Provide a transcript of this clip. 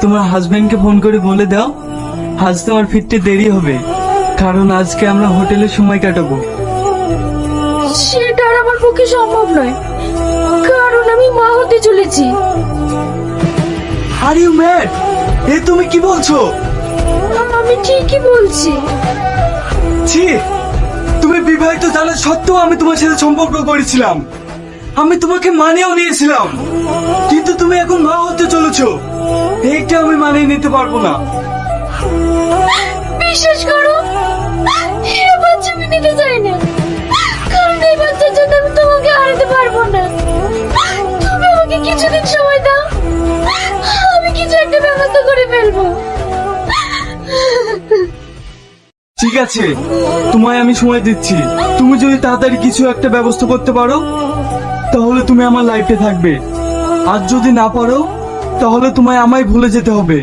তোমার হাজবেন্ডকে ফোন করে বলে দাও আজ তোমার ফিরতে দেরি হবে, কারণ আজকে আমরা হোটেলে সময় কাটাবো। সেটা আর আমার পক্ষে সম্ভব নয়, কারণ আমি মা হতে চলেছি। Are you mad? এ তুমি কি বলছো? আমি ঠিকই বলছি। ছি, তুমি বিবাহিত জানা সত্ত্বেও আমি তোমার সাথে সম্পর্ক করেছিলাম, আমি তোমাকে মানেও নিয়েছিলাম, কিন্তু তুমি এখন মা হতে চলেছো, এইটা আমি মানিয়ে নিতে পারবো না। বিশ্বাস করো, এই বাচ্চা আমি নিতে চাই না, কারণ এই বাচ্চার জন্য আমি তোমাকে হারাতে পারবো না। তুমি আমাকে কিছুদিন সময় দাও, আমি কিছু একটা ব্যবস্থা করে ফেলবো। ঠিক আছে, তোমায় আমি সময় দিচ্ছি, তুমি যদি তাড়াতাড়ি কিছু একটা ব্যবস্থা করতে পারো তাহলে তুমি আমার লাইফে থাকবে, আর যদি না পারো তাহলে তোমায় আমায় ভুলে যেতে হবে।